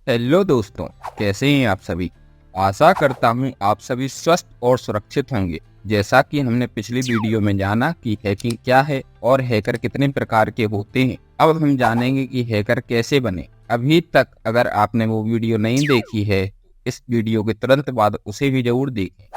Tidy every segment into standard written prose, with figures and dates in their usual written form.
Hello दोस्तों, कैसे हैं आप सभी। आशा करता हूं आप सभी स्वस्थ और सुरक्षित होंगे। जैसा कि हमने पिछली वीडियो में जाना कि हैकिंग क्या है और हैकर कितने प्रकार के होते हैं, अब हम जानेंगे कि हैकर कैसे बने। अभी तक अगर आपने वो वीडियो नहीं देखी है, इस वीडियो के तुरंत बाद उसे भी जरूर देखें।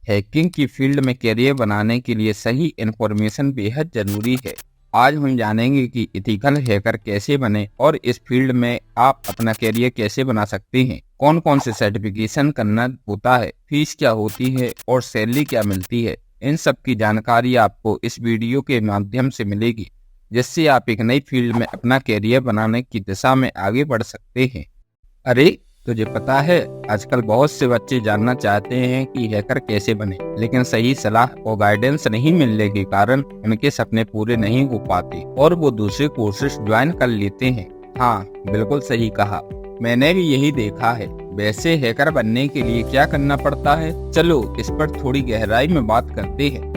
हैकिंग की फील्ड में करियर बनाने के लिए सही इन्फॉर्मेशन बेहद जरूरी है। आज हम जानेंगे कि एथिकल हैकर कैसे बने और इस फील्ड में आप अपना करियर कैसे बना सकते हैं, कौन कौन से सर्टिफिकेशन करना होता है, फीस क्या होती है और सैलरी क्या मिलती है। इन सब की जानकारी आपको इस वीडियो के माध्यम से मिलेगी, जिससे आप एक नई फील्ड में अपना करियर बनाने की दिशा में आगे बढ़ सकते हैं। अरे, तुझे पता है आजकल बहुत से बच्चे जानना चाहते हैं कि हैकर कैसे बने, लेकिन सही सलाह और गाइडेंस नहीं मिलने के कारण उनके सपने पूरे नहीं हो पाते और वो दूसरे कोर्सेज ज्वाइन कर लेते हैं। हाँ, बिल्कुल सही कहा, मैंने भी यही देखा है। वैसे हैकर बनने के लिए क्या करना पड़ता है, चलो इस पर थोड़ी गहराई में बात करते हैं।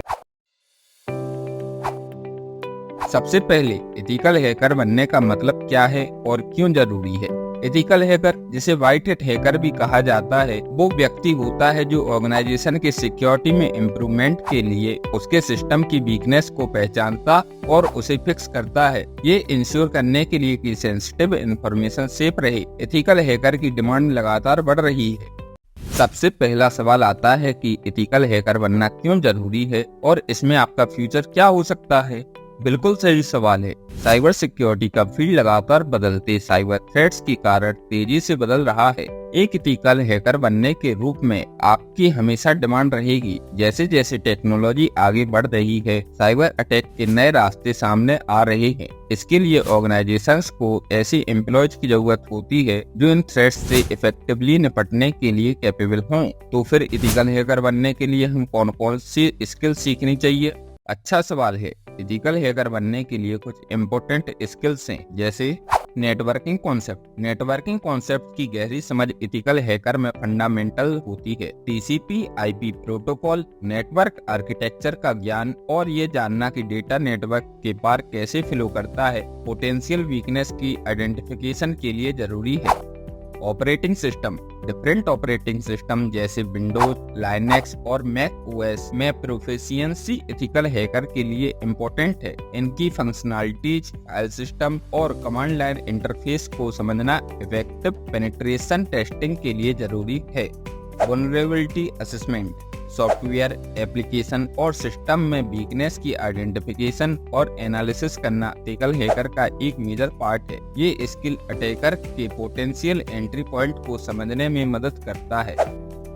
सबसे पहले एथिकल हैकर बनने का मतलब क्या है और क्यों जरूरी है। एथिकल हैकर, जिसे व्हाइट हैट हैकर भी कहा जाता है, वो व्यक्ति होता है जो ऑर्गेनाइजेशन की सिक्योरिटी में इम्प्रूवमेंट के लिए उसके सिस्टम की वीकनेस को पहचानता और उसे फिक्स करता है। ये इंश्योर करने के लिए कि सेंसिटिव इंफॉर्मेशन सेफ रहे। एथिकल हैकर की डिमांड लगातार बढ़ रही है। सबसे पहला सवाल आता है कि एथिकल हैकर बनना क्यों जरूरी है और इसमें आपका फ्यूचर क्या हो सकता है। बिल्कुल सही सवाल है। साइबर सिक्योरिटी का फील्ड लगातार बदलते साइबर थ्रेट्स के कारण तेजी से बदल रहा है। एक एथिकल हैकर बनने के रूप में आपकी हमेशा डिमांड रहेगी। जैसे जैसे टेक्नोलॉजी आगे बढ़ रही है, साइबर अटैक के नए रास्ते सामने आ रहे हैं। इसके लिए ऑर्गेनाइजेशंस को ऐसी एम्प्लॉयज की जरूरत होती है जो इन थ्रेट्स से इफेक्टिवली निपटने के लिए कैपेबल हों। तो फिर एथिकल हैकर बनने के लिए हम कौन कौन सी स्किल सीखनी चाहिए। अच्छा सवाल है। एथिकल हैकर बनने के लिए कुछ इम्पोर्टेंट स्किल्स हैं, जैसे नेटवर्किंग कॉन्सेप्ट। नेटवर्किंग कॉन्सेप्ट की गहरी समझ एथिकल हैकर में फंडामेंटल होती है। TCP IP protocol, network architecture का ज्ञान और ये जानना कि डेटा नेटवर्क के पार कैसे फ्लो करता है, पोटेंशियल वीकनेस की आइडेंटिफिकेशन के लिए जरूरी है। Operating system. Different operating system जैसे विंडोज, लाइनेक्स और मैक ओएस में प्रोफिशिएंसी एथिकल हैकर के लिए इम्पोर्टेंट है। इनकी फंक्शनैलिटीज, फाइल सिस्टम और कमांड लाइन इंटरफेस को समझना इफेक्टिव पेनिट्रेशन टेस्टिंग के लिए जरूरी है। Vulnerability assessment. सॉफ्टवेयर, एप्लीकेशन और सिस्टम में वीकनेस की आइडेंटिफिकेशन और एनालिसिस करना एथिकल हैकर का एक मेजर पार्ट है। ये स्किल अटैकर के पोटेंशियल एंट्री पॉइंट को समझने में मदद करता है।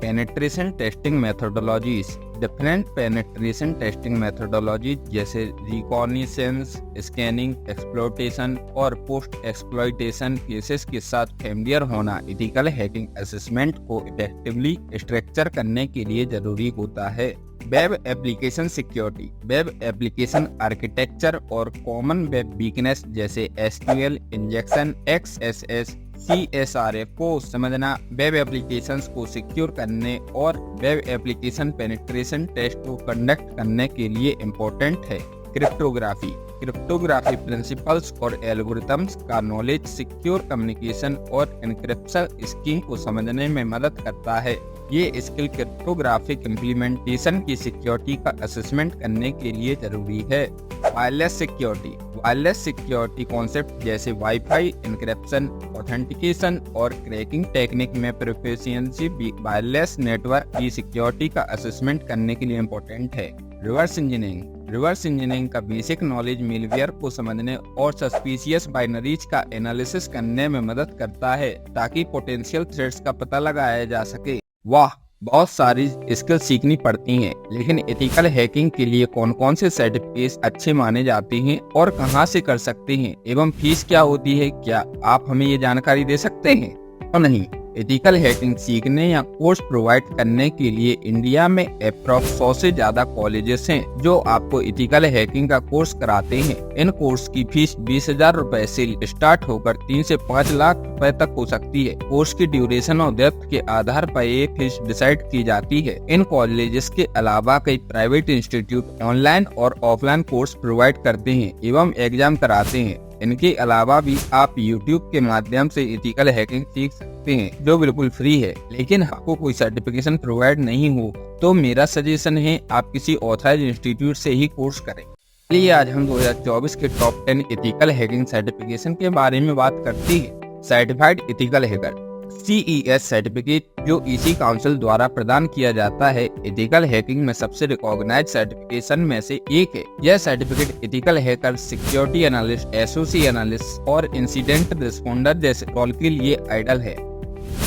Penetration testing methodologies. Different penetration testing methodology जैसे रिकॉग्निशंस, स्कैनिंग, एक्सप्लॉइटेशन और पोस्ट एक्सप्लॉइटेशन केसेस के साथ फैमिलियर होना एथिकल हैकिंग असेसमेंट को इफेक्टिवली स्ट्रक्चर करने के लिए जरूरी होता है। Web application security. Web application architecture और कॉमन वेब वीकनेस जैसे एसक्यूएल इंजेक्शन, एक्सएसएस, CSRF को समझना वेब एप्लीकेशंस को सिक्योर करने और वेब एप्लीकेशन पेनिट्रेशन टेस्ट को कंडक्ट करने के लिए इम्पोर्टेंट है। क्रिप्टोग्राफी। क्रिप्टोग्राफी प्रिंसिपल्स और एल्गोरिथम्स का नॉलेज सिक्योर कम्युनिकेशन और एन्क्रिप्शन स्कीम को समझने में मदद करता है। ये स्किल क्रिप्टोग्राफिक इम्प्लीमेंटेशन की सिक्योरिटी का असेसमेंट करने के लिए जरूरी है। Wireless security. Wireless security concept जैसे वाईफाई, एन्क्रिप्शन, ऑथेंटिकेशन और क्रैकिंग टेक्निक में प्रोफिशिएंसी वायरलेस नेटवर्क की सिक्योरिटी का असेसमेंट करने के लिए इम्पोर्टेंट है। Reverse engineering. रिवर्स इंजीनियरिंग का बेसिक नॉलेज मेलवेयर को समझने और सस्पिशियस बाइनरीज का एनालिसिस करने में मदद करता है, ताकि पोटेंशियल थ्रेट्स का पता लगाया जा सके। वाह, बहुत सारी स्किल सीखनी पड़ती हैं, लेकिन एथिकल हैकिंग के लिए कौन कौन से सर्टिफिकेट्स अच्छे माने जाते हैं और कहां से कर सकते हैं एवं फीस क्या होती है, क्या आप हमें ये जानकारी दे सकते हैं? तो नहीं, एथिकल हैकिंग सीखने या कोर्स प्रोवाइड करने के लिए इंडिया में अप्रॉक्स 100 से ज्यादा कॉलेजेस हैं जो आपको एथिकल हैकिंग का कोर्स कराते हैं। इन कोर्स की फीस 20,000 रुपए से स्टार्ट होकर 3 से 5 लाख रुपए तक हो सकती है। कोर्स की ड्यूरेशन और डेप्थ के आधार पर ये फीस डिसाइड की जाती है। इन कॉलेजेस के अलावा कई प्राइवेट इंस्टीट्यूट ऑनलाइन और ऑफलाइन कोर्स प्रोवाइड करते हैं एवं एग्जाम कराते हैं। इनके अलावा भी आप YouTube के माध्यम से एथिकल हैकिंग सीख सकते हैं, जो बिल्कुल फ्री है। लेकिन आपको कोई सर्टिफिकेशन प्रोवाइड नहीं हो तो मेरा सजेशन है आप किसी ऑथराइज्ड इंस्टीट्यूट से ही कोर्स करें। चलिए आज हम 2024 के टॉप 10 एथिकल हैकिंग सर्टिफिकेशन के बारे में बात करते हैं। Certified ethical hacker CES certificate जो EC काउंसिल द्वारा प्रदान किया जाता है, एथिकल हैकिंग में सबसे रिकॉग्नाइज्ड सर्टिफिकेशन में से एक है। यह certificate ethical hacker, security analyst, SOC analyst और इंसिडेंट रिस्पोंडर जैसे रोल के लिए आइडल है।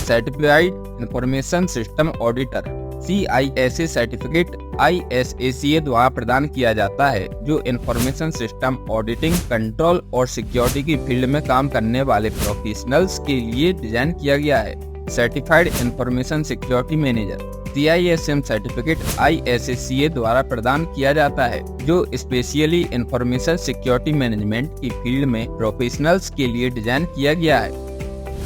Certified information system auditor CISA certificate ISACA द्वारा प्रदान किया जाता है, जो इंफॉर्मेशन सिस्टम ऑडिटिंग, कंट्रोल और सिक्योरिटी की फील्ड में काम करने वाले प्रोफेशनल्स के लिए डिजाइन किया गया है। Certified information security manager CISM certificate ISACA द्वारा प्रदान किया जाता है, जो स्पेशली इंफॉर्मेशन सिक्योरिटी मैनेजमेंट की फील्ड में प्रोफेशनल्स के लिए डिजाइन किया गया है।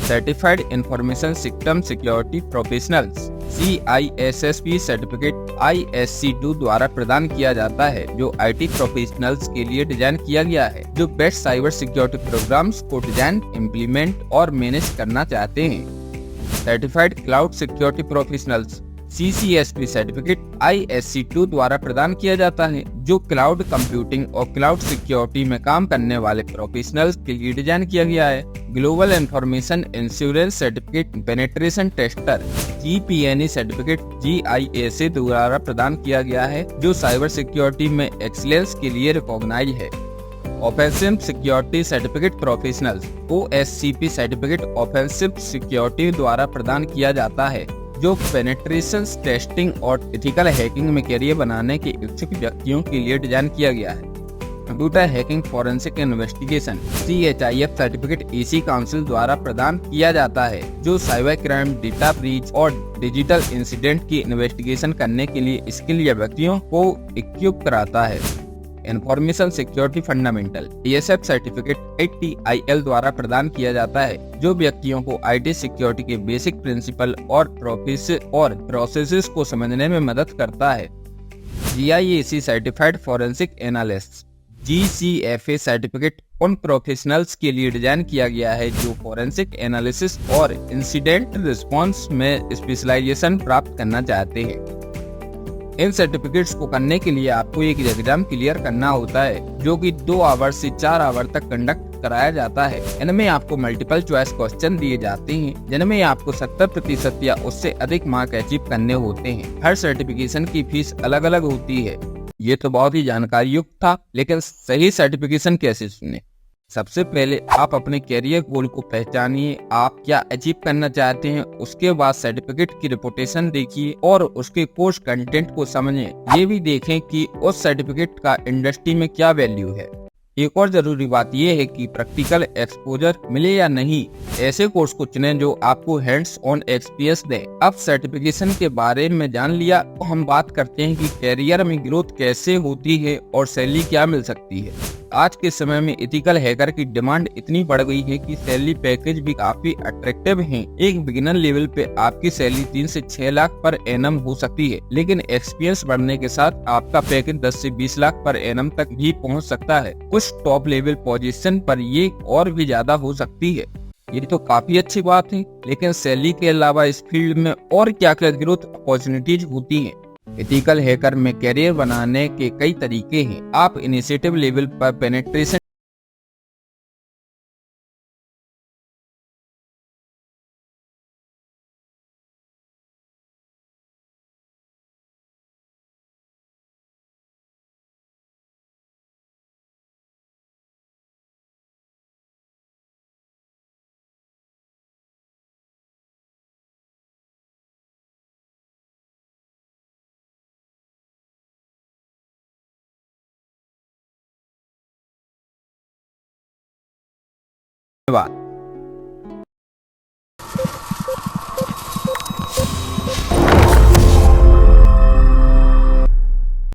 Certified information system security professionals CISSP certificate ISC2 द्वारा प्रदान किया जाता है, जो IT प्रोफेशनल्स के लिए डिजाइन किया गया है, जो बेस्ट साइबर सिक्योरिटी प्रोग्राम्स को डिजाइन, इम्प्लीमेंट और मैनेज करना चाहते हैं। Certified cloud security professionals CCSP certificate ISC2 द्वारा प्रदान किया जाता है, जो क्लाउड कंप्यूटिंग और क्लाउड सिक्योरिटी में काम करने वाले प्रोफेशनल्स के लिए डिजाइन किया गया है। Global information insurance certificate penetration tester GPNE certificate GISA द्वारा प्रदान किया गया है, जो साइबर सिक्योरिटी में एक्सीलेंस के लिए रिकॉग्नाइज है। Offensive security certificate professionals OSCP certificate offensive security द्वारा प्रदान किया जाता है, जो पेनिट्रेशन टेस्टिंग और एथिकल हैकिंग में करियर बनाने के इच्छुक व्यक्तियों के लिए डिजाइन किया गया है। Computer hacking forensic investigation CHIF certificate EC council द्वारा प्रदान किया जाता है, जो साइबर क्राइम, डेटा ब्रीच और डिजिटल इंसिडेंट की इन्वेस्टिगेशन करने के लिए स्किल या व्यक्तियों को इक्विप कराता है। Information security fundamental ESF certificate ITIL द्वारा प्रदान किया जाता है, जो व्यक्तियों को IT सिक्योरिटी के बेसिक प्रिंसिपल और प्रोसेसेस को समझने में मदद करता है। GIAC certified forensic analyst GCFA certificate उन प्रोफेशनल्स के लिए डिजाइन किया गया है, जो फॉरेंसिक एनालिसिस और इंसिडेंट रिस्पांस में स्पेशलाइजेशन प्राप्त करना चाहते हैं। इन सर्टिफिकेट्स को करने के लिए आपको एक एग्जाम क्लियर करना होता है, जो कि 2 आवर से 4 आवर तक कंडक्ट कराया जाता है। इनमें आपको मल्टीपल चॉइस क्वेश्चन दिए जाते हैं, जिनमें आपको 70% या उससे अधिक मार्क अचीव करने होते हैं। हर सर्टिफिकेशन की फीस अलग अलग होती है। ये तो बहुत ही जानकारी युक्त था, लेकिन सही सर्टिफिकेशन कैसे चुनें? सबसे पहले आप अपने कैरियर गोल को पहचानिए, आप क्या अचीव करना चाहते हैं। उसके बाद सर्टिफिकेट की रिपोर्टेशन देखिए और उसके कोर्स कंटेंट को समझें। ये भी देखें कि उस सर्टिफिकेट का इंडस्ट्री में क्या वैल्यू है। एक और जरूरी बात यह है कि प्रैक्टिकल एक्सपोजर मिले या नहीं, ऐसे कोर्स को चुनें जो आपको हैंड्स ऑन एक्सपीरियंस दे। अब सर्टिफिकेशन के बारे में जान लिया, तो हम बात करते हैं कि कैरियर में ग्रोथ कैसे होती है और सैलरी क्या मिल सकती है। आज के समय में एथिकल हैकर की डिमांड इतनी बढ़ गई है कि सैलरी पैकेज भी काफी अट्रैक्टिव हैं। एक बिगिनर लेवल पे आपकी सैलरी 3 से 6 लाख पर एनम हो सकती है, लेकिन एक्सपीरियंस बढ़ने के साथ आपका पैकेज 10 से 20 लाख पर एनम तक भी पहुंच सकता है। कुछ टॉप लेवल पोजीशन पर ये और भी ज्यादा हो सकती है। ये तो काफी अच्छी बात है, लेकिन सैलरी के अलावा इस फील्ड में और क्या क्या ग्रोथ अपॉर्चुनिटीज होती हैं? एथिकल हैकर में कैरियर बनाने के कई तरीके हैं। आप इनिशिएटिव लेवल पर पेनिट्रेशन धन्यवाद।